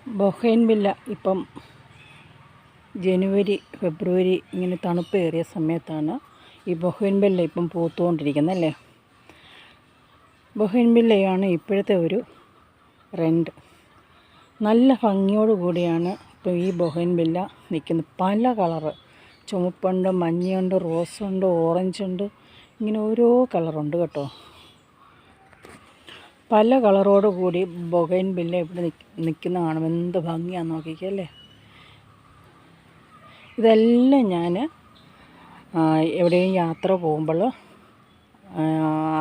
Bougainvillea ഇപ്പം ജനുവരി ഫെബ്രുവരി ഇങ്ങനെ തണുപ്പേറിയ സമയത്താണ് ഈ ബൊഗൈൻവില്ല ഇപ്പം പൂത്തുകൊണ്ടിരിക്കുന്നത് അല്ലേ. ബൊഗൈൻവില്ലയാണ് ഇപ്പോഴത്തെ ഒരു ട്രെൻഡ്. നല്ല ഭംഗിയോട് കൂടിയാണ് ഇപ്പോൾ ഈ ബൊഗൈൻവില്ല നിൽക്കുന്നത്. പല കളറ്, ചുമപ്പുണ്ട്, മഞ്ഞയുണ്ട്, റോസുണ്ട്, ഓറഞ്ചുണ്ട്, ഇങ്ങനെ ഓരോ കളറുണ്ട് കേട്ടോ. പല കളറോട് കൂടി ബൊഗൈൻവില്ല ഇവിടെ നിൽക്കുന്ന കാണും. എന്ത് ഭംഗിയാണെന്ന് നോക്കിക്കല്ലേ. ഇതെല്ലാം ഞാൻ എവിടെയും യാത്ര പോകുമ്പോൾ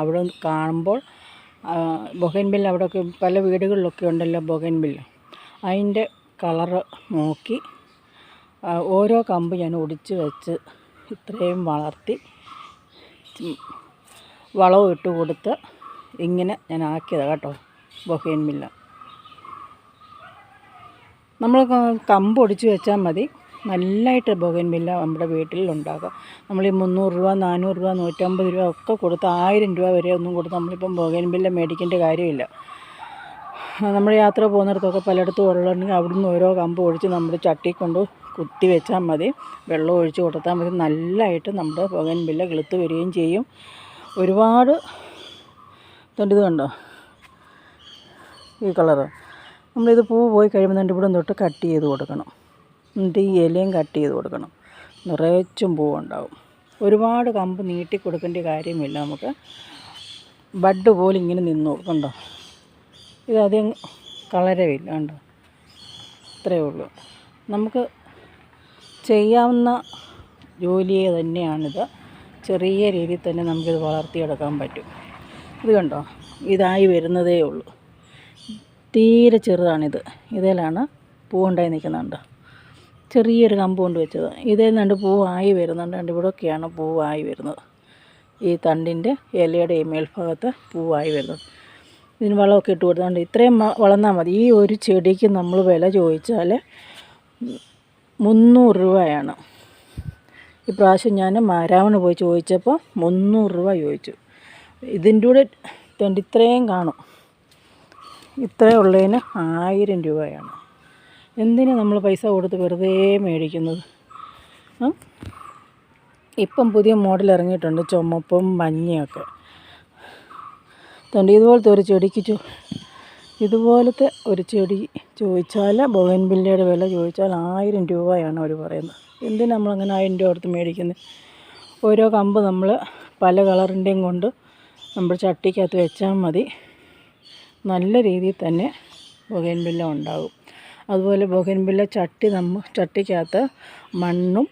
അവിടെ കാണുമ്പോൾ ബൊഗൈൻവില്ല അവിടെയൊക്കെ പല വീടുകളിലൊക്കെ ഉണ്ടല്ലോ ബൊഗൈൻവില്ല. അതിൻ്റെ കളറ് നോക്കി ഓരോ കമ്പ് ഞാൻ ഒടിച്ച് വെച്ച് ഇത്രയും വളർത്തി വളവും ഇട്ട് കൊടുത്ത് ഇങ്ങനെ ഞാൻ ആക്കിയതാണ് കേട്ടോ ബൊഗൈൻവില്ല. നമ്മൾ കമ്പ് ഒടിച്ച് വെച്ചാൽ മതി, നല്ലതായിട്ട് ബൊഗൈൻവില്ല നമ്മുടെ വീട്ടിലുണ്ടാകാം. നമ്മൾ ഈ 300 രൂപ, 400 രൂപ, 150 രൂപ ഒക്കെ കൊടുത്ത് 1000 രൂപ വരെ ഒന്നും കൊടുത്ത് നമ്മളിപ്പം ബൊഗൈൻവില്ല മേടിക്കേണ്ട കാര്യമില്ല. നമ്മൾ യാത്ര പോകുന്നിടത്തൊക്കെ പലയിടത്തും ഉള്ളതുണ്ടെങ്കിൽ അവിടുന്ന് ഓരോ കമ്പ് ഒഴിച്ച് നമ്മൾ ചട്ടി കൊണ്ട് കുത്തി വെച്ചാൽ മതി, വെള്ളം ഒഴിച്ച് കൊടുത്താൽ മതി. നല്ലതായിട്ട് നമ്മുടെ ബൊഗൈൻവില്ല കിളുത്ത് വരികയും ചെയ്യും. ഒരുപാട് ഇത് കണ്ടോ ഈ കളറ്. നമ്മളിത് പൂ പോയി കഴിയുമ്പോൾ ഇവിടെ തൊട്ട് കട്ട് ചെയ്ത് കൊടുക്കണം. എന്നിട്ട് ഈ ഇലയും കട്ട് ചെയ്ത് കൊടുക്കണം. നിറച്ചും പൂവുണ്ടാവും. ഒരുപാട് കമ്പ് നീട്ടി കൊടുക്കേണ്ട കാര്യമില്ല. നമുക്ക് ബഡ് പോലെ ഇങ്ങനെ നിന്നു കണ്ടോ. ഇതധികം കളരവില്ല കണ്ടോ. ഇത്രയേ ഉള്ളൂ. നമുക്ക് ചെയ്യാവുന്ന ജോലിയെ തന്നെയാണിത്. ചെറിയ രീതിയിൽ തന്നെ നമുക്കിത് വളർത്തിയെടുക്കാൻ പറ്റും. ഇത് കണ്ടോ, ഇതായി വരുന്നതേ ഉള്ളൂ. തീരെ ചെറുതാണിത്. ഇതിലാണ് പൂവുണ്ടായി നിൽക്കുന്നുണ്ട്. ചെറിയൊരു കമ്പ് കൊണ്ട് വെച്ചത്. ഇതിൽ നിന്നുണ്ട് പൂവായി വരുന്നുണ്ട്. ഇവിടെയൊക്കെയാണ് പൂവായി വരുന്നത്. ഈ തണ്ടിൻ്റെ ഇലയുടെ മേൽഭാഗത്ത് പൂവായി വരുന്നത്. ഇതിന് വളമൊക്കെ ഇട്ട് കൊടുത്തുകൊണ്ട് ഇത്രയും വളർന്നാൽ മതി. ഈ ഒരു ചെടിക്ക് നമ്മൾ വില ചോദിച്ചാൽ 300 രൂപയാണ്. ഇപ്രാവശ്യം ഞാൻ മാരാമണ് പോയി ചോദിച്ചപ്പോൾ 300 രൂപ ചോദിച്ചു. ഇതിൻ്റെ കൂടെ ഇത്രയും കാണും. ഇത്രയും ഉള്ളതിന് 1000 രൂപയാണ്. എന്തിനാ നമ്മൾ പൈസ കൊടുത്ത് വെറുതെ മേടിക്കുന്നത്? ഇപ്പം പുതിയ മോഡൽ ഇറങ്ങിയിട്ടുണ്ട്, ചുമപ്പും മഞ്ഞയൊക്കെ. ഇതുപോലത്തെ ഒരു ചെടി ചോദിച്ചാൽ ബൊഗൈൻവില്ലയുടെ വില ചോദിച്ചാൽ 1000 രൂപയാണ് അവർ പറയുന്നത്. എന്തിനാ നമ്മളങ്ങനെ 1000 രൂപ കൊടുത്ത് മേടിക്കുന്നത്? ഓരോ കമ്പ് നമ്മൾ പല കളറിൻ്റെയും കൊണ്ട് നമ്മൾ ചട്ടിക്കകത്ത് വെച്ചാൽ മതി. നല്ല രീതിയിൽ തന്നെ ബൊഗൈൻവില്ല ഉണ്ടാകും. അതുപോലെ ബൊഗൈൻവില്ല ചട്ടിക്കകത്ത് മണ്ണ്,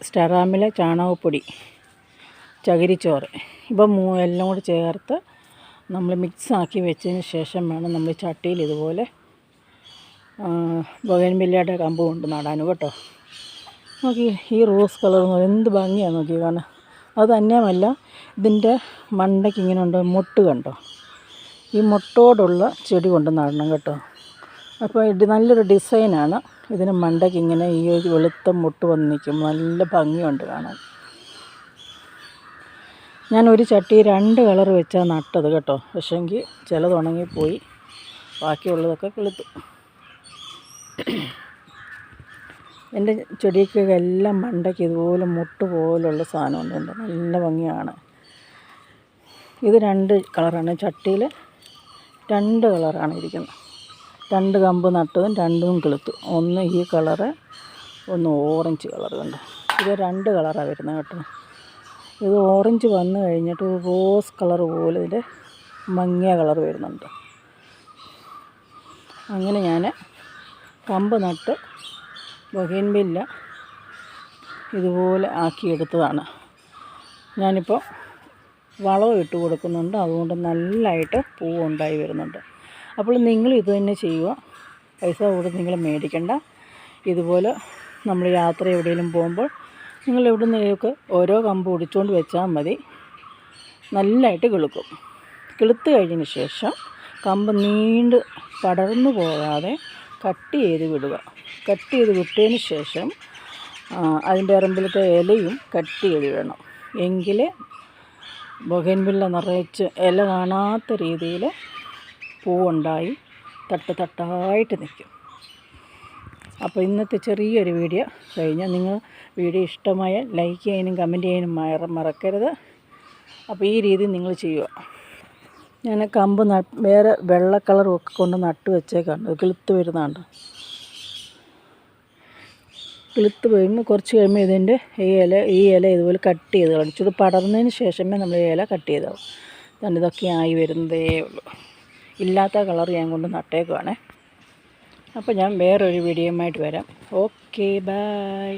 സ്റ്റെറാമിലെ ചാണകപ്പൊടി, ചകിരിച്ചോറ് ഇവ എല്ലാം കൂടി ചേർത്ത് നമ്മൾ മിക്സാക്കി വെച്ചതിന് ശേഷം വേണം നമ്മൾ ചട്ടിയിൽ ഇതുപോലെ ബൊഗൈൻവില്ലയുടെ കമ്പ് കൊണ്ട് നടാൻ കേട്ടോ. നോക്കി ഈ റോസ് കളർ എന്ത് ഭംഗിയാണ് നോക്കി കാണാൻ. അത് തന്നെയുമല്ല, ഇതിൻ്റെ മണ്ടയ്ക്ക് ഇങ്ങനെ ഉണ്ട് മൊട്ട് കണ്ടോ. ഈ മൊട്ടോടുള്ള ചെടി കൊണ്ട് നടണം കേട്ടോ. അപ്പോൾ ഇത് നല്ലൊരു ഡിസൈനാണ്. ഇതിന് മണ്ടയ്ക്ക് ഇങ്ങനെ ഈ ഒരു വെളുത്ത മൊട്ട് വന്ന് നിൽക്കും. നല്ല ഭംഗിയുണ്ട് കാണാൻ. ഞാൻ ഒരു ചട്ടി 2 കളർ വെച്ചാൽ നട്ടത് കേട്ടോ. പക്ഷേങ്കിൽ ചിലത് ഉണങ്ങിപ്പോയി, ബാക്കിയുള്ളതൊക്കെ കിളുത്തു. എൻ്റെ ചെടിക്കെല്ലാം മണ്ടയ്ക്ക് ഇതുപോലെ മുട്ട് പോലുള്ള സാധനമുണ്ട്. നല്ല ഭംഗിയാണ്. ഇത് 2 കളറാണ്. ചട്ടിയിൽ 2 കളറാണ് ഇരിക്കുന്നത്. 2 കമ്പ് നട്ടതും 2ഉം കിളുത്തു. ഒന്ന് ഈ കളറ്, ഒന്ന് ഓറഞ്ച് കളർ കണ്ടോ. ഇത് 2 കളറാണ് വരുന്നത് കേട്ടോ. ഇത് ഓറഞ്ച് വന്നു കഴിഞ്ഞിട്ട് റോസ് കളർ പോലെ ഇതിൻ്റെ മങ്ങിയ കളർ വരുന്നുണ്ട്. അങ്ങനെ ഞാൻ കമ്പ് നട്ട് ബൊഗൈൻവില്ല ഇതുപോലെ ആക്കിയെടുത്തതാണ്. ഞാനിപ്പോൾ വളവും ഇട്ട് കൊടുക്കുന്നുണ്ട്. അതുകൊണ്ട് നല്ലതായിട്ട് പൂവുണ്ടായി വരുന്നുണ്ട്. അപ്പോൾ നിങ്ങൾ ഇത് തന്നെ ചെയ്യുക. പൈസ കൊടുത്ത് നിങ്ങൾ മേടിക്കണ്ട. ഇതുപോലെ നമ്മൾ യാത്ര എവിടെയെങ്കിലും പോകുമ്പോൾ നിങ്ങൾ എവിടെ നിന്നൊക്കെ ഓരോ കമ്പ് ഒടിച്ചുകൊണ്ട് വെച്ചാൽ മതി. നല്ലതായിട്ട് കിളുക്കും. കിളുത്ത് കഴിഞ്ഞതിന് ശേഷം കമ്പ് നീണ്ട് പടർന്നു പോകാതെ കട്ട് ചെയ്ത് വിടുക. കട്ട് ചെയ്ത് വിട്ടതിന് ശേഷം അതിൻ്റെ ഇറമ്പിലത്തെ ഇലയും കട്ട് ചെയ്ത് വിടണം. എങ്കിൽ ബൊഗൈൻവില്ല നിറച്ച് ഇല കാണാത്ത രീതിയിൽ പൂവുണ്ടായി തട്ടായിട്ട് നിൽക്കും. അപ്പോൾ ഇന്നത്തെ ചെറിയൊരു വീഡിയോ കഴിഞ്ഞാൽ നിങ്ങൾ വീഡിയോ ഇഷ്ടമായ ലൈക്ക് ചെയ്യാനും കമൻറ്റ് ചെയ്യാനും മറക്കരുത്. അപ്പോൾ ഈ രീതി നിങ്ങൾ ചെയ്യുക. ഞാൻ കമ്പ് വേറെ വെള്ള കളറും ഒക്കെ കൊണ്ട് നട്ട് വെച്ചേക്കാണ്. കിളുത്ത് വരുന്നുണ്ട്. കിളുത്ത് വരുമ്പോൾ കുറച്ച് കഴിയുമ്പോൾ ഇതിൻ്റെ ഈ ഇല ഇതുപോലെ കട്ട് ചെയ്ത് കളഞ്ഞു. ഇച്ചിരി പടർന്നതിന് ശേഷമേ നമ്മൾ ഈ ഇല കട്ട് ചെയ്താവും. അതുകൊണ്ട് ഇതൊക്കെ ആയി വരുന്നതേ ഉള്ളൂ. ഇല്ലാത്ത കളർ ഞാൻ കൊണ്ട് നട്ടേക്കുവാണേ. അപ്പോൾ ഞാൻ വേറൊരു വീഡിയോയുമായിട്ട് വരാം. Okay, by.